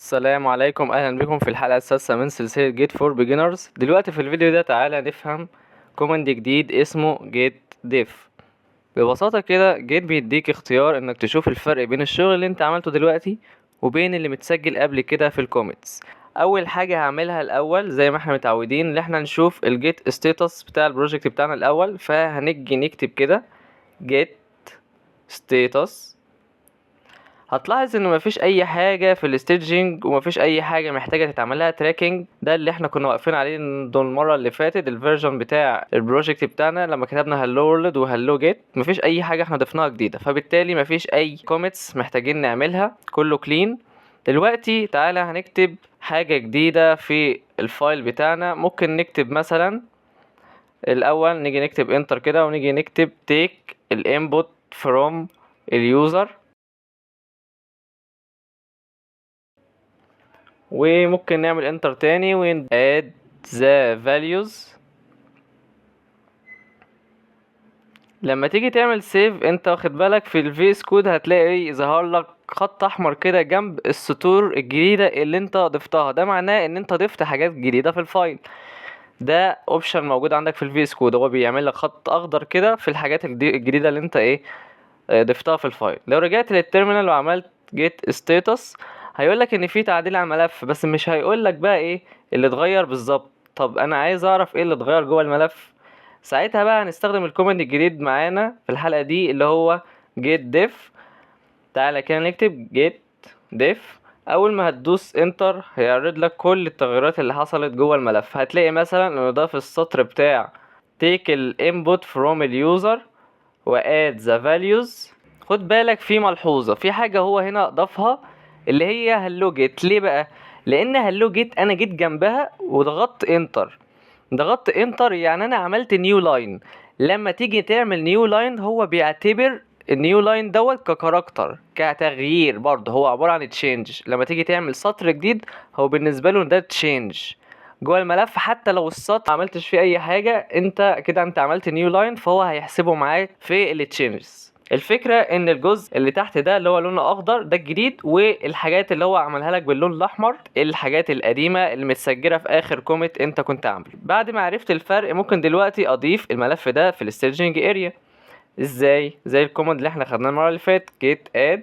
السلام عليكم، اهلا بكم في الحلقه السادسه من سلسله جيت فور بيجنرز. دلوقتي في الفيديو ده تعالى نفهم كوماند جديد اسمه جيت ديف. ببساطه كده جيت بيديك اختيار انك تشوف الفرق بين الشغل اللي انت عملته دلوقتي وبين اللي متسجل قبل كده في الكومنتس. اول حاجه هعملها الاول زي ما احنا متعودين ان احنا نشوف الجيت ستاتس بتاع البروجكت بتاعنا الاول، فهنيجي نكتب كده جيت ستاتس. هتلاحظ ان مفيش اي حاجه في الستيجنج ومفيش اي حاجه محتاجه تتعملها تراكنج. ده اللي احنا كنا واقفين عليه المره اللي فاتت، الفيرجن بتاع البروجكت بتاعنا لما كتبنا هالو وورلد وهالو جيت. مفيش اي حاجه احنا ضفناها جديده، فبالتالي مفيش اي كوميتس محتاجين نعملها، كله كلين. دلوقتي تعالى هنكتب حاجه جديده في الفايل بتاعنا. ممكن نكتب مثلا الاول، نيجي نكتب انتر كده ونيجي نكتب take الانبوت from اليوزر، وممكن نعمل انتر تاني و add the values. لما تيجي تعمل سيف انت واخد بالك في الفيس كود هتلاقي ظهر لك خط احمر كده جنب السطور الجديدة اللي انت ضفتها. ده معناه ان انت ضفت حاجات جديدة في الفايل. ده اوبشن موجود عندك في الفيس كود، هو بيعمل لك خط اخضر كده في الحاجات الجديدة اللي انت ضفتها في الفايل. لو رجعت للتيرمينال وعملت جيت ستاتس هيقولك ان في تعديل على الملف، بس مش هيقولك بقى ايه اللي اتغير بالظبط. طب انا عايز اعرف ايه اللي اتغير جوه الملف. ساعتها بقى هنستخدم الكوماند الجديد معانا في الحلقه دي اللي هو جيت ديف. تعالى كده نكتب جيت ديف. اول ما هتدوس انتر هيعرض لك كل التغيرات اللي حصلت جوه الملف. هتلاقي مثلا انه ضاف السطر بتاع take الانبوت from اليوزر واد ذا values. خد بالك في ملحوظة، في حاجة هو هنا ضافها اللي هي هلو جيت. ليه بقى؟ لان هلو جيت انا جيت جنبها وضغطت انتر. ضغطت انتر يعني انا عملت نيو لاين. لما تيجي تعمل نيو لاين هو بيعتبر النيو لاين دوت ككاركتر كتغيير، برضه هو عبارة عن تشينج. لما تيجي تعمل سطر جديد هو بالنسبة له ده تشينج جوه الملف. حتى لو السطر ما عملتش فيه اي حاجة انت كده انت عملت نيو لاين، فهو هيحسبه معاك في التشينجز. الفكرة ان الجزء اللي تحت ده اللي هو لونه اخضر ده الجديد، والحاجات اللي هو عملها لك باللون الاحمر الحاجات القديمة اللي متسجلة في اخر كوميت انت كنت عامله. بعد ما عرفت الفرق ممكن دلوقتي اضيف الملف ده في الستaging اريا. ازاي؟ زي الكوماند اللي احنا خدناه المرة اللي فاتت git add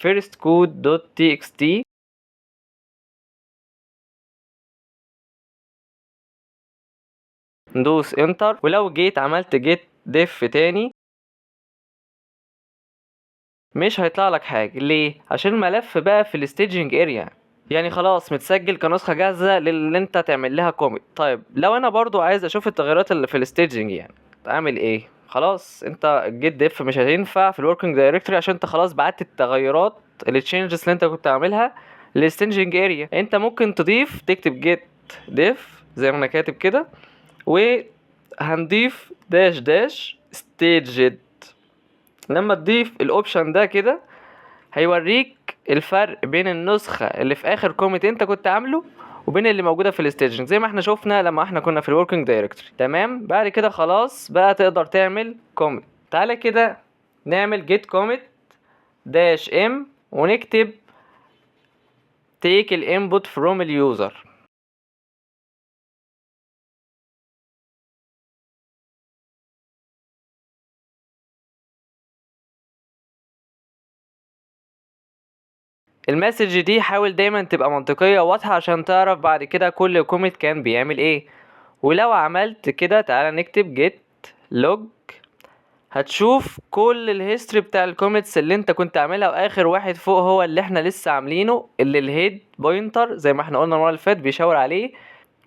first code.txt. ندوس انتر، ولو جيت عملت جيت ديف تاني مش هيطلع لك حاجه. ليه؟ عشان الملف بقى في الستaging اريا، يعني خلاص متسجل كنسخه جاهزه للي انت تعمل لها كوميت. طيب لو انا برضو عايز اشوف التغيرات اللي في الستaging يعني اعمل ايه؟ خلاص انت الجيت ديف مش هتنفع في الوركينج دايركتوري عشان انت خلاص بعت التغيرات التشينجز اللي انت كنت عاملها للستaging اريا. انت ممكن تضيف، تكتب جيت ديف زي ما انا كاتب كده، وهنضيف داش داش staged. لما تضيف الاوبشن ده كده هيوريك الفرق بين النسخة اللي في اخر كوميت انت كنت عامله وبين اللي موجودة في الستaging زي ما احنا شفنا لما احنا كنا في الوركينج دايركتوري. تمام؟ بعد كده خلاص بقى تقدر تعمل كوميت. تعالى كده نعمل جيت كوميت داش ام ونكتب take الانبوت from اليوزر. المسج دي حاول دايما تبقى منطقية واضحة عشان تعرف بعد كده كل كوميت كان بيعمل ايه. ولو عملت كده تعالى نكتب get log، هتشوف كل الهيستوري بتاع الكوميتس اللي انت كنت عاملها، واخر واحد فوق هو اللي احنا لسه عاملينه اللي الهيد بوينتر زي ما احنا قلنا المره اللي فاتت بيشاور عليه.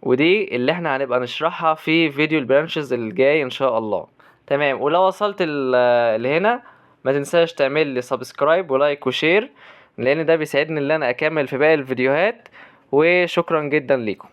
ودي اللي احنا هنبقى نشرحها في فيديو البرانشز الجاي ان شاء الله. تمام؟ ولو وصلت لهنا ما تنساش تعمل لي سبسكرايب ولايك وشير، لان ده بيساعدني ان انا اكمل في باقي الفيديوهات. وشكرا جدا ليكم.